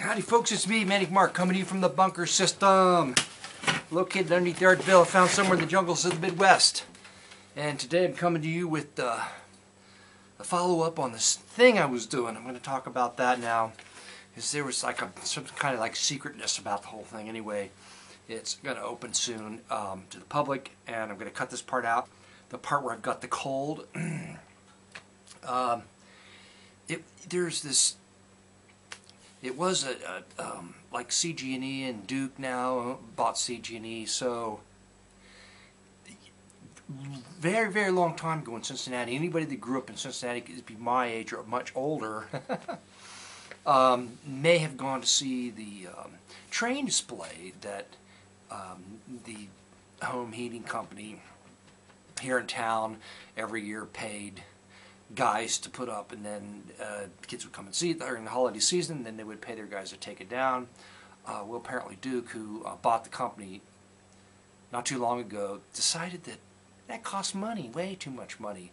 Howdy folks, it's me, Manic Mark, coming to you from the bunker system. Located underneath the Artville, found somewhere in the jungles of the Midwest. And today I'm coming to you with a follow-up on this thing I was doing. I'm going to talk about that now. Because there was like some kind of like secretness about the whole thing. Anyway, it's going to open soon to the public, and I'm going to cut this part out. The part where I've got the cold. There's this... It was like CG&E and Duke now bought CG&E, so very, very long time ago in Cincinnati. Anybody that grew up in Cincinnati, could be my age or much older, may have gone to see the train display that the home heating company here in town every year paid guys to put up, and then kids would come and see it during the holiday season, and then they would pay their guys to take it down. Well, apparently Duke, who bought the company not too long ago, decided that that cost money, way too much money,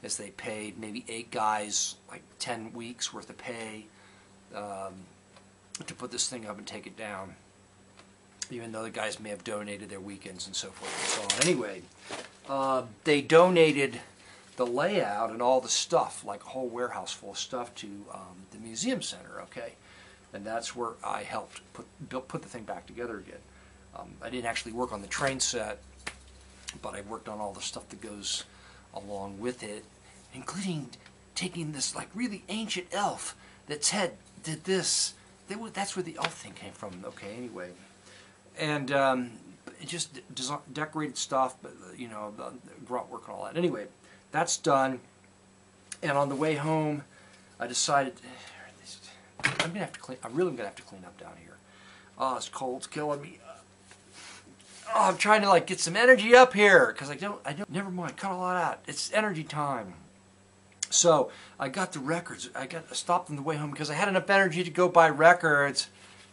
as they paid maybe 8 guys like 10 weeks worth of pay to put this thing up and take it down, even though the guys may have donated their weekends and so forth and so on. Anyway, they donated the layout and all the stuff, like a whole warehouse full of stuff, to the museum center, okay? And that's where I helped put the thing back together again. I didn't actually work on the train set, but I worked on all the stuff that goes along with it, including taking this like really ancient elf that's head did this. That's where the elf thing came from, okay, anyway. And it just decorated stuff, but you know, the grunt work and all that. Anyway, that's done, and on the way home, I decided I'm gonna have to clean. I'm really gonna have to clean up down here. Oh, it's cold, it's killing me. Oh, I'm trying to like get some energy up here because I don't. Never mind, cut all that out. It's energy time. So I got the records. I stopped on the way home because I had enough energy to go buy records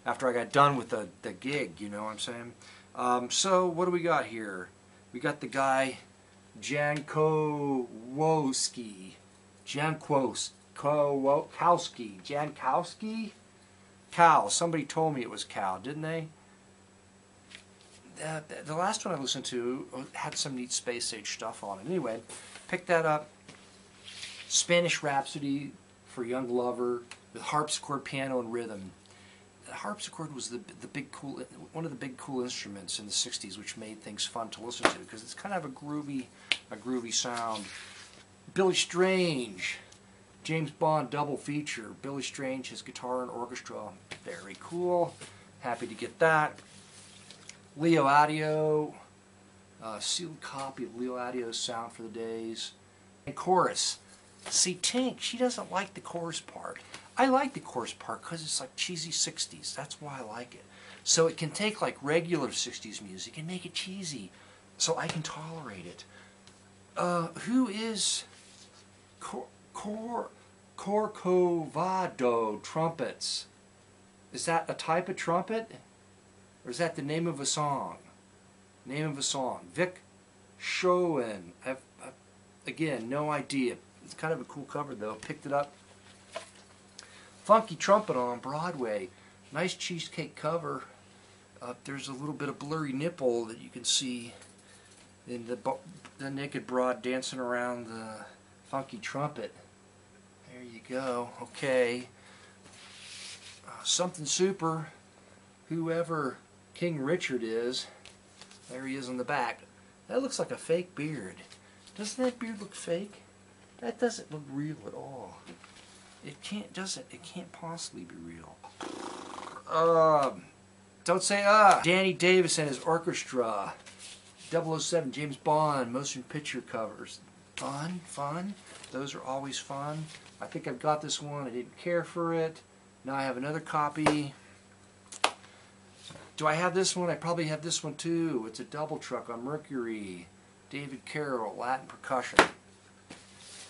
after I got done with the gig. You know what I'm saying? So what do we got here? We got the guy Jankowski. Cow. Somebody told me it was Cow, didn't they? The last one I listened to had some neat space age stuff on it. Anyway, picked that up. Spanish Rhapsody for Young Lover with harpsichord, piano, and rhythm. The harpsichord was one of the big cool instruments in the '60s, which made things fun to listen to because it's kind of a groovy sound. Billy Strange, James Bond double feature. Billy Strange, his guitar and orchestra, very cool. Happy to get that. Leo Audio, sealed copy of Leo Audio's Sound for the Days. And chorus. See, Tink, she doesn't like the chorus part. I like the chorus part because it's like cheesy 60s. That's why I like it. So it can take like regular 60s music and make it cheesy. So I can tolerate it. Who is Corcovado trumpets? Is that a type of trumpet? Or is that the name of a song? Name of a song. Vic Schoen. Again, no idea. It's kind of a cool cover though. Picked it up. Funky Trumpet on Broadway. Nice cheesecake cover. There's a little bit of blurry nipple that you can see in the naked broad dancing around the funky trumpet. There you go. Okay. Something super. Whoever King Richard is. There he is on the back. That looks like a fake beard. Doesn't that beard look fake? That doesn't look real at all. It can't, does it? It can't possibly be real. Don't say Danny Davis and his orchestra. 007 James Bond motion picture covers. Fun, fun. Those are always fun. I think I've got this one. I didn't care for it. Now I have another copy. Do I have this one? I probably have this one too. It's a double truck on Mercury. David Carroll, Latin percussion.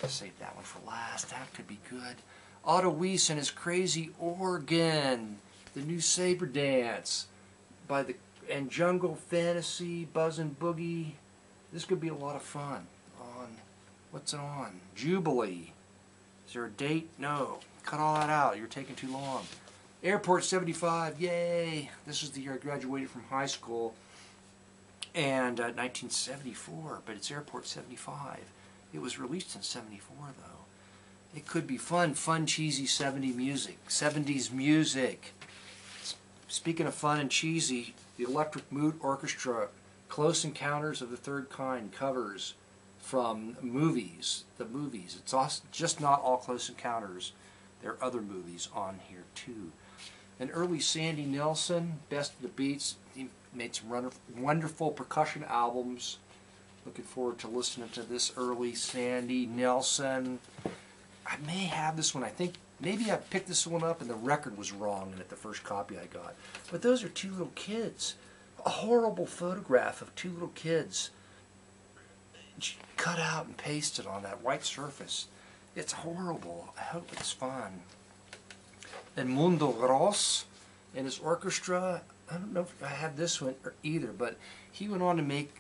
Let's save that one for last. That could be good. Otto Weiss and his Crazy Organ. The new Saber Dance. And Jungle Fantasy, Buzzin' Boogie. This could be a lot of fun. What's it on? Jubilee. Is there a date? No. Cut all that out. You're taking too long. Airport 75, yay! This is the year I graduated from high school, and 1974, but it's Airport 75. It was released in 74, though. It could be fun, cheesy 70s music. Speaking of fun and cheesy, the Electric Mood Orchestra, Close Encounters of the Third Kind covers from movies, the movies. It's also just not all Close Encounters. There are other movies on here too. An early Sandy Nelson, Best of the Beats. He made some wonderful percussion albums. Looking forward to listening to this early Sandy Nelson. I may have this one. I think maybe I picked this one up and the record was wrong in it, the first copy I got. But those are two little kids. A horrible photograph of two little kids cut out and pasted on that white surface. It's horrible. I hope it's fun. And Mundo Gross and his orchestra, I don't know if I have this one either, but he went on to make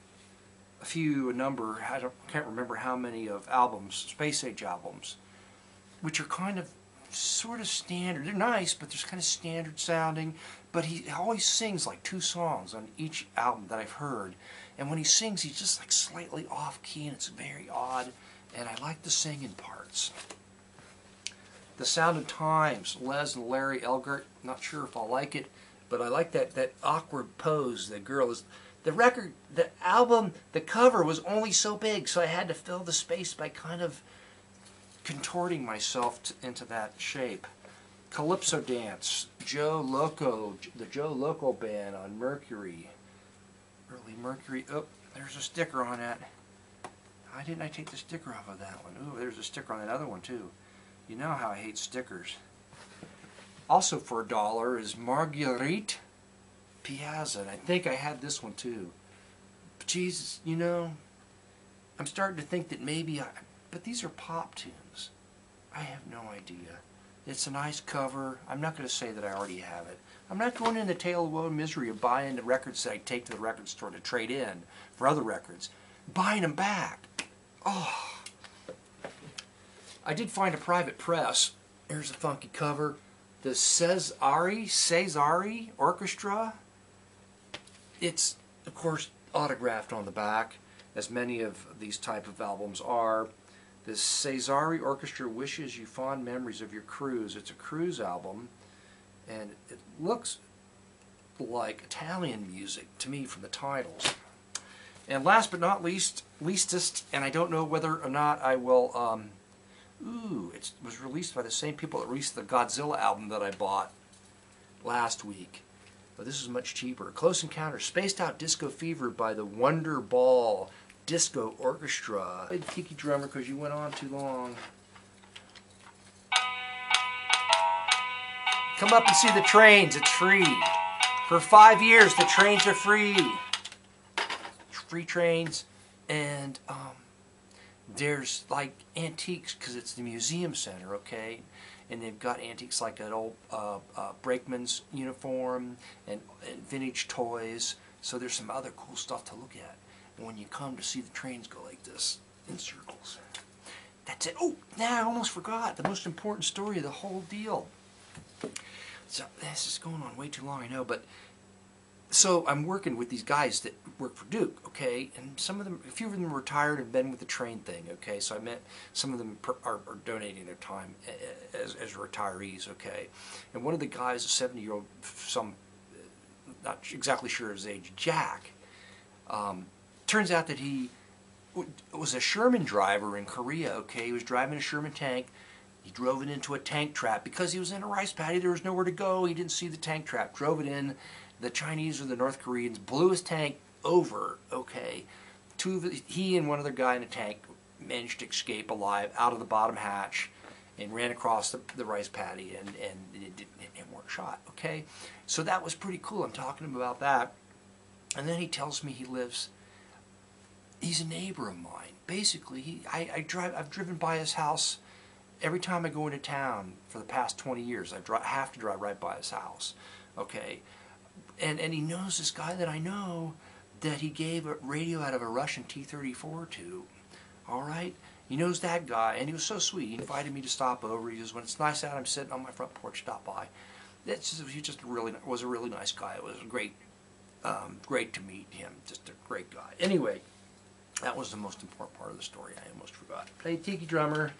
a number, can't remember how many of albums, Space Age albums, which are kind of sort of standard. They're nice, but they're kind of standard sounding. But he always sings like 2 songs on each album that I've heard. And when he sings, he's just like slightly off key, and it's very odd. And I like the singing parts. The Sound of Times, Les and Larry Elgart. Not sure if I'll like it, but I like that awkward pose. The girl is. The record, the album, the cover was only so big, so I had to fill the space by kind of contorting myself into that shape. Calypso Dance, Joe Loco, the Joe Loco band on Mercury. Early Mercury. Oh, there's a sticker on that. Why didn't I take the sticker off of that one? Ooh, there's a sticker on that other one too. You know how I hate stickers. Also for $1 is Marguerite Piazza, and I think I had this one too. But Jesus, you know, I'm starting to think that maybe but these are pop tunes. I have no idea. It's a nice cover. I'm not going to say that I already have it. I'm not going in the tale of woe and misery of buying the records that I take to the record store to trade in for other records. Buying them back. Oh. I did find a private press. Here's a funky cover. The Cesare Orchestra. It's, of course, autographed on the back, as many of these type of albums are. The Cesare Orchestra wishes you fond memories of your cruise. It's a cruise album, and it looks like Italian music to me from the titles. And last but not leastest, and I don't know whether or not I will, it was released by the same people that released the Godzilla album that I bought last week. But this is much cheaper. Close Encounters, Spaced Out Disco Fever by the Wonder Ball Disco Orchestra. Hey, Tiki Drummer, because you went on too long. Come up and see the trains. It's free. For 5 years, the trains are free. Free trains. And there's like antiques, because it's the museum center, okay? And they've got antiques like an old brakeman's uniform and vintage toys. So there's some other cool stuff to look at. And when you come to see the trains go like this, in circles. That's it. Oh, now I almost forgot the most important story of the whole deal. So this is going on way too long, I know, but so I'm working with these guys that work for Duke, okay, and some of them, a few of them are retired and been with the train thing, okay, so I met some of them are donating their time as retirees, okay, and one of the guys, a 70-year-old, not exactly sure his age, Jack, turns out that he was a Sherman driver in Korea, okay, he was driving a Sherman tank. He drove it into a tank trap because he was in a rice paddy. There was nowhere to go. He didn't see the tank trap. Drove it in. The Chinese or the North Koreans blew his tank over. Okay, he and one other guy in a tank managed to escape alive out of the bottom hatch and ran across the rice paddy and weren't shot. Okay, so that was pretty cool. I'm talking to him about that, and then he tells me he's a neighbor of mine. Basically, I've driven by his house. Every time I go into town for the past 20 years, I have to drive right by his house, okay? And he knows this guy that I know that he gave a radio out of a Russian T-34 to, all right? He knows that guy, and he was so sweet. He invited me to stop over. He goes, when it's nice out, I'm sitting on my front porch, stop by. he just really was a really nice guy. It was great to meet him. Just a great guy. Anyway, that was the most important part of the story. I almost forgot. Played tiki drummer.